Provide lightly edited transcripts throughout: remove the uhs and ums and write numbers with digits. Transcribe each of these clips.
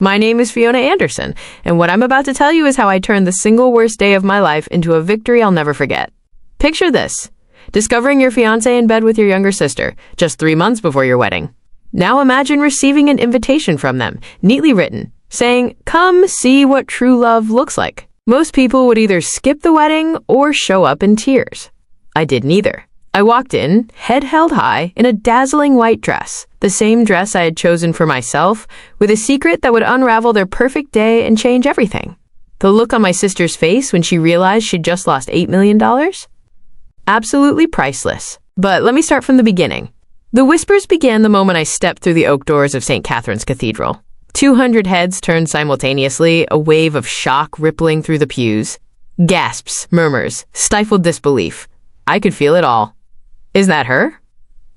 My name is Fiona Anderson, and what I'm about to tell you is how I turned the single worst day of my life into a victory I'll never forget. Picture this: discovering your fiancé in bed with your younger sister, just 3 months before your wedding. Now imagine receiving an invitation from them, neatly written, saying, "Come see what true love looks like." Most people would either skip the wedding or show up in tears. I did neither. I walked in, head held high, in a dazzling white dress, the same dress I had chosen for myself, with a secret that would unravel their perfect day and change everything. The look on my sister's face when she realized she'd just lost $8 million? Absolutely priceless. But let me start from the beginning. The whispers began the moment I stepped through the oak doors of St. Catherine's Cathedral. 200 heads turned simultaneously, a wave of shock rippling through the pews. Gasps, murmurs, stifled disbelief. I could feel it all. Is that her?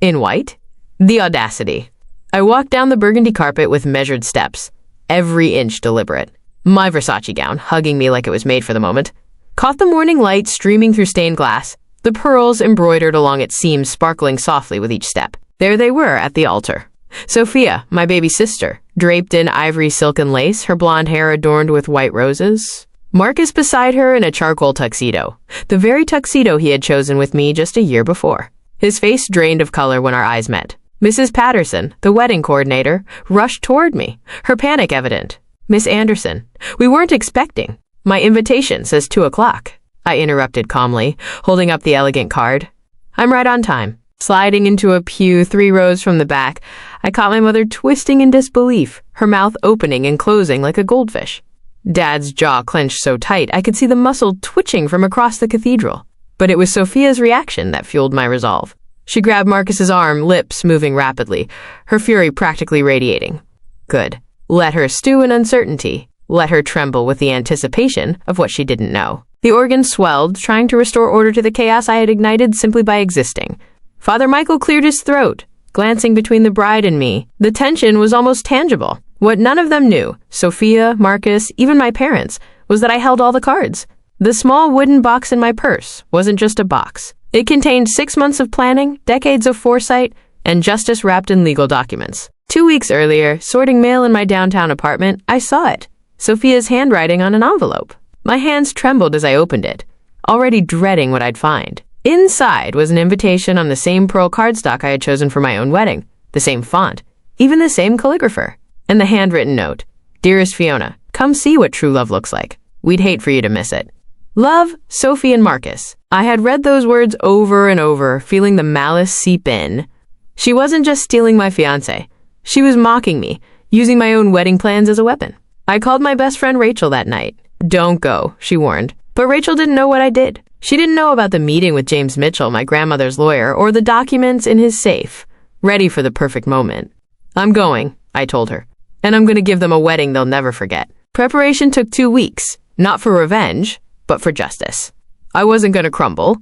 In white? The audacity. I walked down the burgundy carpet with measured steps, every inch deliberate. My Versace gown hugging me like it was made for the moment. Caught the morning light streaming through stained glass, the pearls embroidered along its seams sparkling softly with each step. There they were at the altar. Sophia, my baby sister, draped in ivory silk and lace, her blonde hair adorned with white roses. Marcus beside her in a charcoal tuxedo, the very tuxedo he had chosen with me just a year before. His face drained of color when our eyes met. Mrs. Patterson, the wedding coordinator, rushed toward me, her panic evident. "Miss Anderson, we weren't expecting. My invitation says 2 o'clock. I interrupted calmly, holding up the elegant card. "I'm right on time." Sliding into a pew 3 rows from the back, I caught my mother twisting in disbelief, her mouth opening and closing like a goldfish. Dad's jaw clenched so tight I could see the muscle twitching from across the cathedral. But it was Sophia's reaction that fueled my resolve. She grabbed Marcus's arm, lips moving rapidly, her fury practically radiating. Good. Let her stew in uncertainty. Let her tremble with the anticipation of what she didn't know. The organ swelled, trying to restore order to the chaos I had ignited simply by existing. Father Michael cleared his throat, glancing between the bride and me. The tension was almost tangible. What none of them knew, Sophia, Marcus, even my parents, was that I held all the cards. The small wooden box in my purse wasn't just a box. It contained 6 months of planning, decades of foresight, and justice wrapped in legal documents. 2 weeks earlier, sorting mail in my downtown apartment, I saw it. Sophia's handwriting on an envelope. My hands trembled as I opened it, already dreading what I'd find. Inside was an invitation on the same pearl cardstock I had chosen for my own wedding, the same font, even the same calligrapher, and the handwritten note. "Dearest Fiona, come see what true love looks like. We'd hate for you to miss it. Love, Sophie and Marcus." I had read those words over and over, feeling the malice seep in. She wasn't just stealing my fiancé. She was mocking me, using my own wedding plans as a weapon. I called my best friend Rachel that night. "Don't go," she warned. But Rachel didn't know what I did. She didn't know about the meeting with James Mitchell, my grandmother's lawyer, or the documents in his safe, ready for the perfect moment. "I'm going," I told her, "and I'm going to give them a wedding they'll never forget." Preparation took 2 weeks, not for revenge, but for justice. I wasn't going to crumble.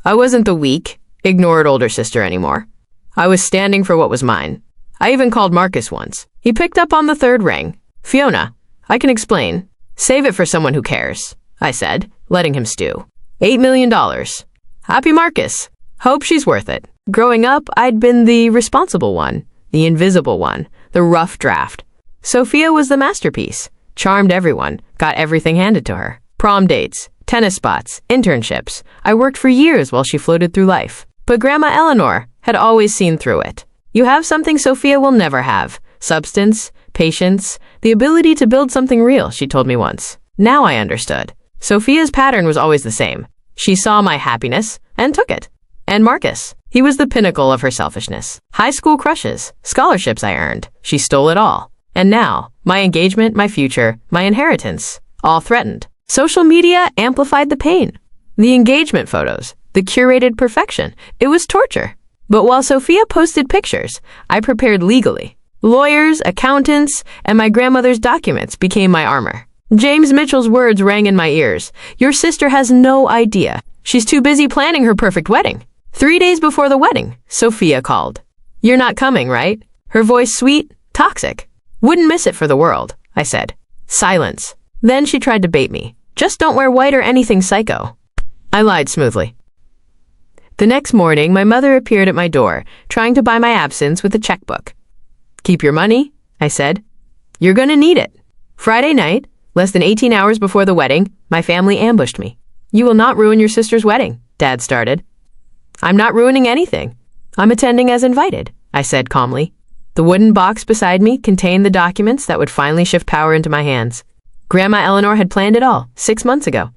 I wasn't the weak, ignored older sister anymore. I was standing for what was mine. I even called Marcus once. He picked up on the 3rd ring. "Fiona, I can explain. Save it for someone who cares," I said, letting him stew. $8 million. Happy Marcus. Hope she's worth it. Growing up, I'd been the responsible one, the invisible one, the rough draft. Sophia was the masterpiece, charmed everyone, got everything handed to her. Prom dates, tennis spots, internships. I worked for years while she floated through life. But Grandma Eleanor had always seen through it. "You have something Sophia will never have. Substance, patience, the ability to build something real," she told me once. Now I understood. Sophia's pattern was always the same. She saw my happiness and took it. And Marcus, he was the pinnacle of her selfishness. High school crushes, scholarships I earned. She stole it all. And now, my engagement, my future, my inheritance, all threatened. Social media amplified the pain. The engagement photos, the curated perfection, it was torture. But while Sophia posted pictures, I prepared legally. Lawyers, accountants, and my grandmother's documents became my armor. James Mitchell's words rang in my ears. "Your sister has no idea. She's too busy planning her perfect wedding." 3 days before the wedding, Sophia called. "You're not coming, right?" Her voice sweet, toxic. "Wouldn't miss it for the world," I said. Silence. Then she tried to bait me. "Just don't wear white or anything psycho." I lied smoothly. The next morning, my mother appeared at my door, trying to buy my absence with a checkbook. "Keep your money," I said. "You're going to need it." Friday night, less than 18 hours before the wedding, my family ambushed me. You will not ruin your sister's wedding, Dad started. I'm not ruining anything. I'm attending as invited, I said calmly. The wooden box beside me contained the documents that would finally shift power into my hands. Grandma Eleanor had planned it all 6 months ago.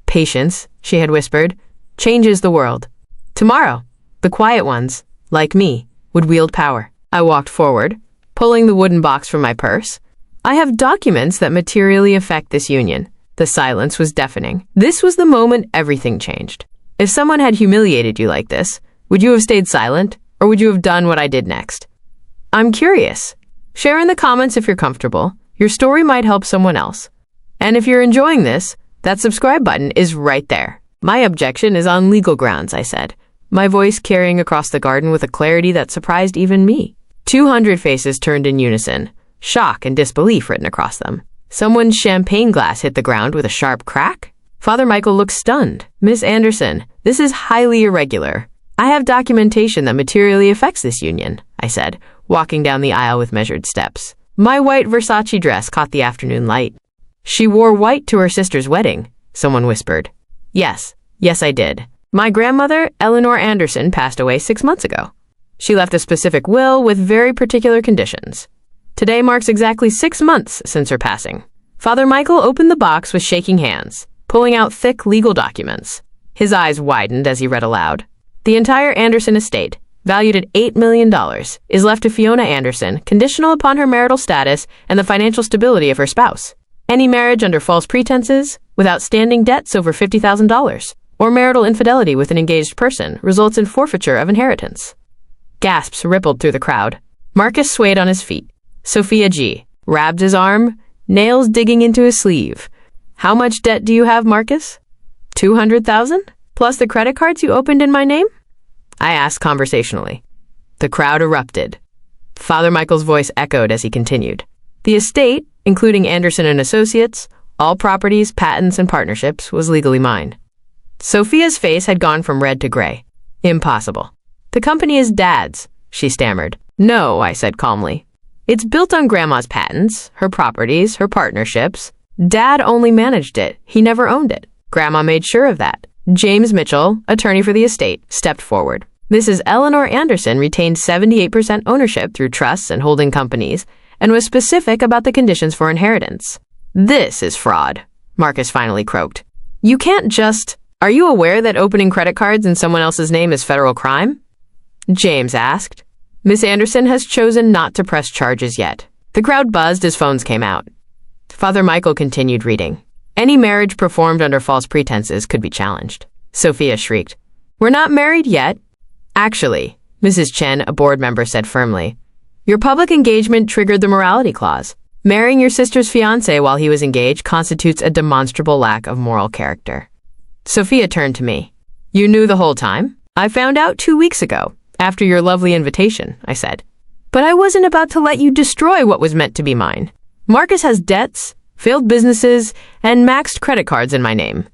Patience, she had whispered, changes the world. Tomorrow, the quiet ones, like me, would wield power. I walked forward, pulling the wooden box from my purse. I have documents that materially affect this union. The silence was deafening. This was the moment everything changed. If someone had humiliated you like this, would you have stayed silent, or would you have done what I did next? I'm curious. Share in the comments if you're comfortable. Your story might help someone else. And if you're enjoying this, that subscribe button is right there. My objection is on legal grounds, I said, my voice carrying across the garden with a clarity that surprised even me. 200 faces turned in unison, shock and disbelief written across them. Someone's champagne glass hit the ground with a sharp crack. Father Michael looked stunned. Miss Anderson, this is highly irregular. I have documentation that materially affects this union, I said, walking down the aisle with measured steps. My white Versace dress caught the afternoon light. She wore white to her sister's wedding, someone whispered. Yes, I did. My grandmother, Eleanor Anderson, passed away 6 months ago. She left a specific will with very particular conditions. Today marks exactly 6 months since her passing. Father Michael opened the box with shaking hands, pulling out thick legal documents. His eyes widened as he read aloud. The entire Anderson estate, valued at $8 million, is left to Fiona Anderson, conditional upon her marital status and the financial stability of her spouse. Any marriage under false pretenses, with outstanding debts over $50,000, or marital infidelity with an engaged person results in forfeiture of inheritance. Gasps rippled through the crowd. Marcus swayed on his feet. Sophia G. grabbed his arm, nails digging into his sleeve. How much debt do you have, Marcus? 200,000? Plus the credit cards you opened in my name? I asked conversationally. The crowd erupted. Father Michael's voice echoed as he continued. The estate, including Anderson and Associates, all properties, patents, and partnerships, was legally mine. Sophia's face had gone from red to gray. Impossible. The company is Dad's, she stammered. No, I said calmly. It's built on Grandma's patents, her properties, her partnerships. Dad only managed it. He never owned it. Grandma made sure of that. James Mitchell, attorney for the estate, stepped forward. Mrs. Eleanor Anderson retained 78% ownership through trusts and holding companies and was specific about the conditions for inheritance. This is fraud, Marcus finally croaked. You can't just... Are you aware that opening credit cards in someone else's name is federal crime? James asked. Miss Anderson has chosen not to press charges yet. The crowd buzzed as phones came out. Father Michael continued reading. Any marriage performed under false pretenses could be challenged. Sophia shrieked. We're not married yet. Actually, Mrs. Chen, a board member, said firmly, your public engagement triggered the morality clause. Marrying your sister's fiancé while he was engaged constitutes a demonstrable lack of moral character. Sophia turned to me. You knew the whole time? I found out 2 weeks ago, after your lovely invitation, I said. But I wasn't about to let you destroy what was meant to be mine. Marcus has debts, failed businesses, and maxed credit cards in my name.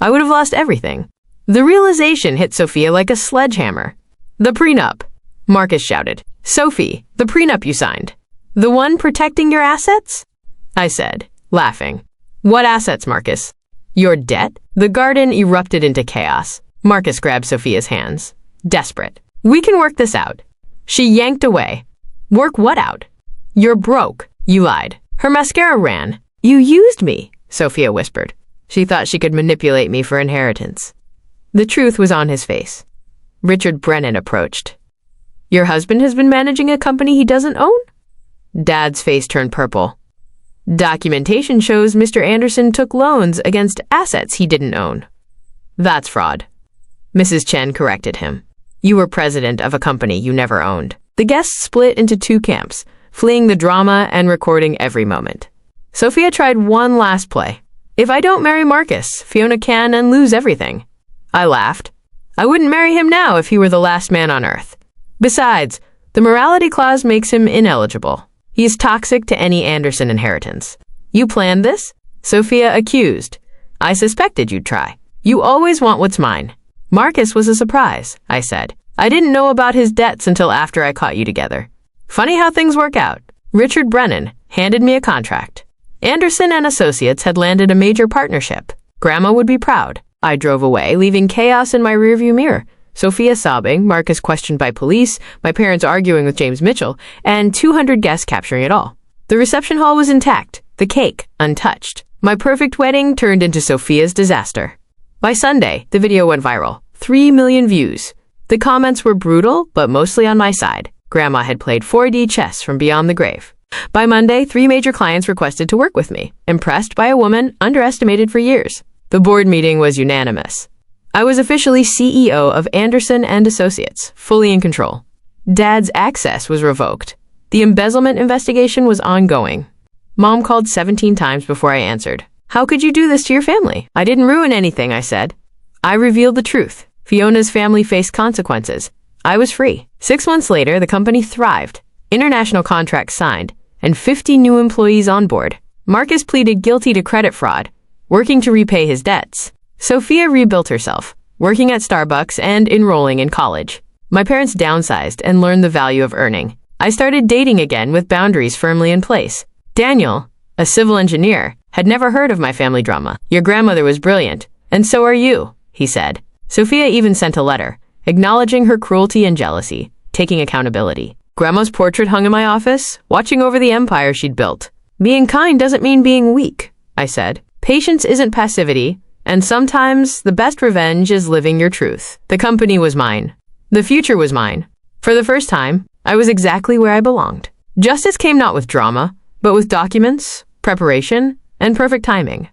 I would have lost everything. The realization hit Sophia like a sledgehammer. The prenup, Marcus shouted. Sophie, the prenup you signed. The one protecting your assets? I said, laughing. What assets, Marcus? Your debt? The garden erupted into chaos. Marcus grabbed Sophia's hands. Desperate. We can work this out. She yanked away. Work what out? You're broke. You lied. Her mascara ran. You used me, Sophia whispered. She thought she could manipulate me for inheritance. The truth was on his face. Richard Brennan approached. Your husband has been managing a company he doesn't own? Dad's face turned purple. Documentation shows Mr. Anderson took loans against assets he didn't own. That's fraud. Mrs. Chen corrected him. You were president of a company you never owned. The guests split into 2 camps, fleeing the drama and recording every moment. Sophia tried one last play. If I don't marry Marcus, Fiona can and lose everything. I laughed. I wouldn't marry him now if he were the last man on earth. Besides, the morality clause makes him ineligible. He is toxic to any Anderson inheritance. You planned this? Sophia accused. I suspected you'd try. You always want what's mine. Marcus was a surprise, I said. I didn't know about his debts until after I caught you together. Funny how things work out. Richard Brennan handed me a contract. Anderson and Associates had landed a major partnership. Grandma would be proud. I drove away, leaving chaos in my rearview mirror. Sophia sobbing, Marcus questioned by police, my parents arguing with James Mitchell, and 200 guests capturing it all. The reception hall was intact, the cake untouched. My perfect wedding turned into Sophia's disaster. By Sunday, the video went viral. 3 million views. The comments were brutal, but mostly on my side. Grandma had played 4D chess from beyond the grave. By Monday, 3 major clients requested to work with me, impressed by a woman underestimated for years. The board meeting was unanimous. I was officially CEO of Anderson and Associates, fully in control. Dad's access was revoked. The embezzlement investigation was ongoing. Mom called 17 times before I answered. How could you do this to your family? I didn't ruin anything, I said. I revealed the truth. Fiona's family faced consequences. I was free. 6 months later, the company thrived. International contracts signed, and 50 new employees on board. Marcus pleaded guilty to credit fraud, working to repay his debts. Sophia rebuilt herself, working at Starbucks and enrolling in college. My parents downsized and learned the value of earning. I started dating again with boundaries firmly in place. Daniel, a civil engineer, had never heard of my family drama. Your grandmother was brilliant, and so are you, he said. Sophia even sent a letter, acknowledging her cruelty and jealousy, taking accountability. Grandma's portrait hung in my office, watching over the empire she'd built. Being kind doesn't mean being weak, I said. Patience isn't passivity, and sometimes the best revenge is living your truth. The company was mine. The future was mine. For the first time, I was exactly where I belonged. Justice came not with drama, but with documents, preparation, and perfect timing.